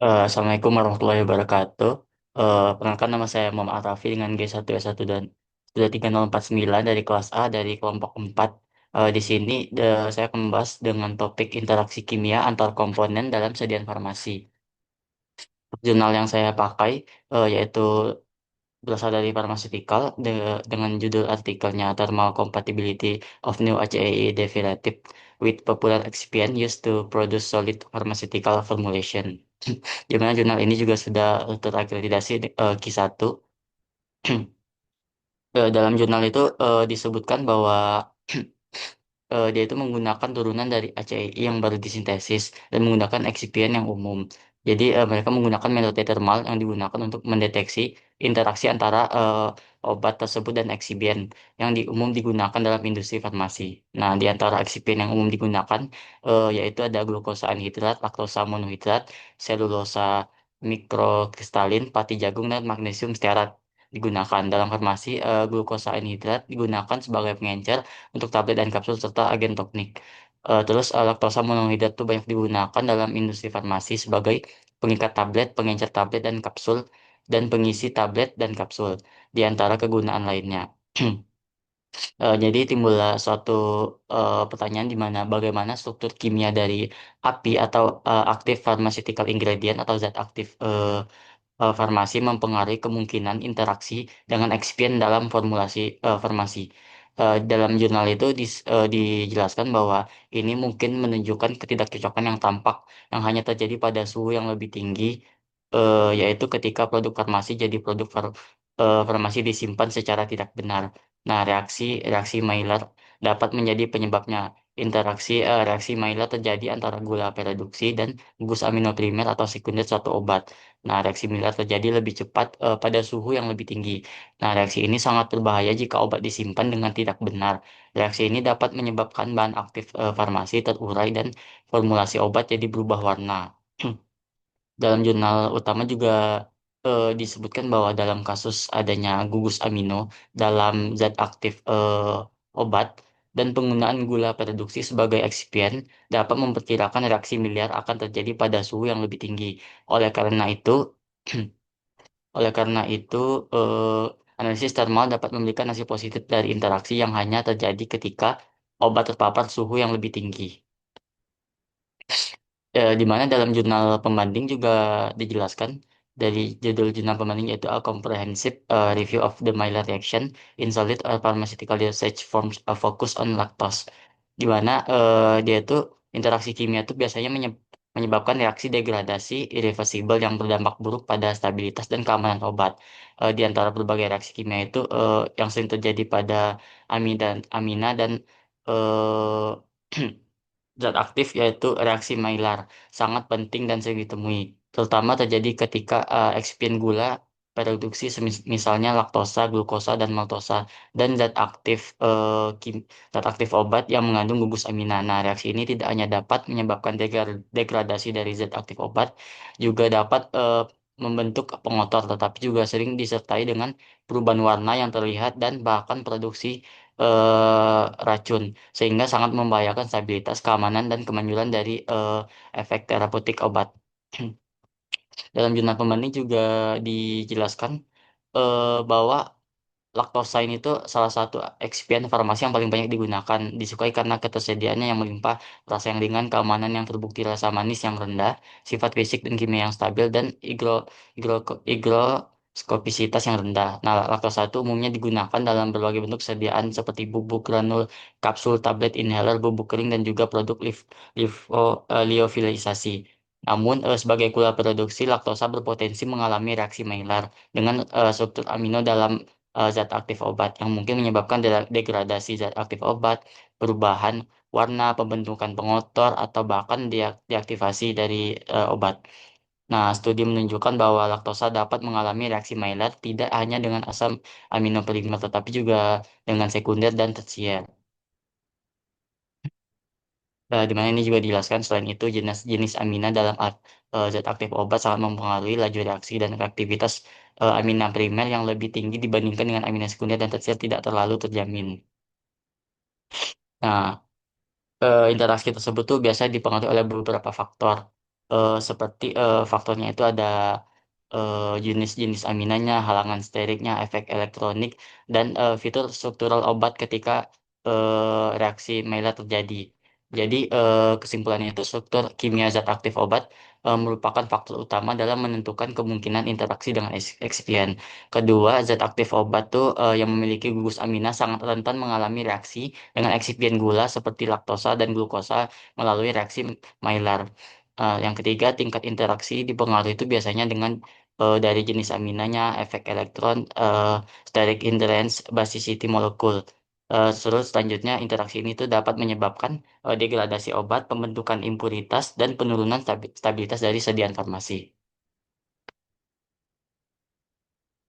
Assalamualaikum warahmatullahi wabarakatuh. Perkenalkan nama saya Muhammad Arafi dengan G1S1 dan 33049 dari kelas A dari kelompok 4. Di sini saya akan membahas dengan topik interaksi kimia antar komponen dalam sediaan farmasi. Jurnal yang saya pakai yaitu berasal dari Pharmaceutical dengan judul artikelnya Thermal Compatibility of New HAE Derivative with Popular Excipient Used to Produce Solid Pharmaceutical Formulation. Di mana jurnal ini juga sudah terakreditasi Q1. Dalam jurnal itu disebutkan bahwa dia itu menggunakan turunan dari ACEI yang baru disintesis dan menggunakan excipient yang umum. Jadi mereka menggunakan metode thermal yang digunakan untuk mendeteksi interaksi antara obat tersebut dan excipient yang umum digunakan dalam industri farmasi. Nah, di antara excipient yang umum digunakan yaitu ada glukosa anhidrat, laktosa monohidrat, selulosa mikrokristalin, pati jagung, dan magnesium stearat digunakan. Dalam farmasi, glukosa anhidrat digunakan sebagai pengencer untuk tablet dan kapsul serta agen toknik. Terus laktosa monohidrat itu banyak digunakan dalam industri farmasi sebagai pengikat tablet, pengencer tablet dan kapsul, dan pengisi tablet dan kapsul, di antara kegunaan lainnya. Jadi timbullah suatu pertanyaan di mana bagaimana struktur kimia dari API atau aktif pharmaceutical ingredient atau zat aktif farmasi mempengaruhi kemungkinan interaksi dengan excipient dalam formulasi farmasi. Dalam jurnal itu dijelaskan bahwa ini mungkin menunjukkan ketidakcocokan yang tampak yang hanya terjadi pada suhu yang lebih tinggi, yaitu ketika produk farmasi jadi produk farmasi disimpan secara tidak benar. Nah, reaksi Maillard dapat menjadi penyebabnya. Reaksi Maillard terjadi antara gula reduksi dan gugus aminoprimer atau sekunder suatu obat. Nah, reaksi Maillard terjadi lebih cepat pada suhu yang lebih tinggi. Nah, reaksi ini sangat berbahaya jika obat disimpan dengan tidak benar. Reaksi ini dapat menyebabkan bahan aktif farmasi terurai dan formulasi obat jadi berubah warna. Dalam jurnal utama juga disebutkan bahwa dalam kasus adanya gugus amino dalam zat aktif obat dan penggunaan gula reduksi sebagai eksipien dapat memperkirakan reaksi miliar akan terjadi pada suhu yang lebih tinggi. Oleh karena itu, oleh karena itu analisis thermal dapat memberikan hasil positif dari interaksi yang hanya terjadi ketika obat terpapar suhu yang lebih tinggi. Di mana dalam jurnal pembanding juga dijelaskan dari judul jurnal pembanding yaitu A Comprehensive Review of the Maillard Reaction in Solid Pharmaceutical Dosage Forms Focus on Lactose, di mana dia itu interaksi kimia itu biasanya menyebabkan reaksi degradasi irreversibel yang berdampak buruk pada stabilitas dan keamanan obat. Di antara berbagai reaksi kimia itu yang sering terjadi pada amina dan zat aktif yaitu reaksi Maillard sangat penting dan sering ditemui, terutama terjadi ketika eksipien gula reduksi misalnya laktosa, glukosa, dan maltosa dan zat aktif obat yang mengandung gugus amina. Nah, reaksi ini tidak hanya dapat menyebabkan degradasi dari zat aktif obat, juga dapat membentuk pengotor, tetapi juga sering disertai dengan perubahan warna yang terlihat dan bahkan produksi racun sehingga sangat membahayakan stabilitas, keamanan, dan kemanjuran dari efek terapeutik obat. Dalam jurnal pembanding juga dijelaskan bahwa laktosain itu salah satu eksipien farmasi yang paling banyak digunakan, disukai karena ketersediaannya yang melimpah, rasa yang ringan, keamanan yang terbukti, rasa manis yang rendah, sifat fisik dan kimia yang stabil, dan higroskopisitas yang rendah. Nah, laktosa itu umumnya digunakan dalam berbagai bentuk sediaan seperti bubuk granul, kapsul, tablet, inhaler, bubuk kering, dan juga produk liofilisasi. Namun, sebagai gula produksi, laktosa berpotensi mengalami reaksi Maillard dengan struktur amino dalam zat aktif obat yang mungkin menyebabkan degradasi zat aktif obat, perubahan warna, pembentukan pengotor, atau bahkan deaktivasi dari obat. Nah, studi menunjukkan bahwa laktosa dapat mengalami reaksi Maillard tidak hanya dengan asam amino primer, tetapi juga dengan sekunder dan tersier. Di mana ini juga dijelaskan selain itu jenis-jenis amina dalam zat aktif obat sangat mempengaruhi laju reaksi dan reaktivitas amina primer yang lebih tinggi dibandingkan dengan amina sekunder dan tersier tidak terlalu terjamin. Nah, interaksi tersebut tuh biasa dipengaruhi oleh beberapa faktor. seperti faktornya itu ada jenis-jenis aminanya, halangan steriknya, efek elektronik, dan fitur struktural obat ketika reaksi Maillard terjadi. Jadi kesimpulannya itu struktur kimia zat aktif obat merupakan faktor utama dalam menentukan kemungkinan interaksi dengan eksipien. Kedua, zat aktif obat tuh yang memiliki gugus amina sangat rentan mengalami reaksi dengan eksipien gula seperti laktosa dan glukosa melalui reaksi Maillard. Yang ketiga, tingkat interaksi dipengaruhi itu biasanya dengan dari jenis aminanya, efek elektron, steric hindrance, basicity molekul. Terus selanjutnya interaksi ini tuh dapat menyebabkan degradasi obat, pembentukan impuritas, dan penurunan stabilitas dari sediaan farmasi.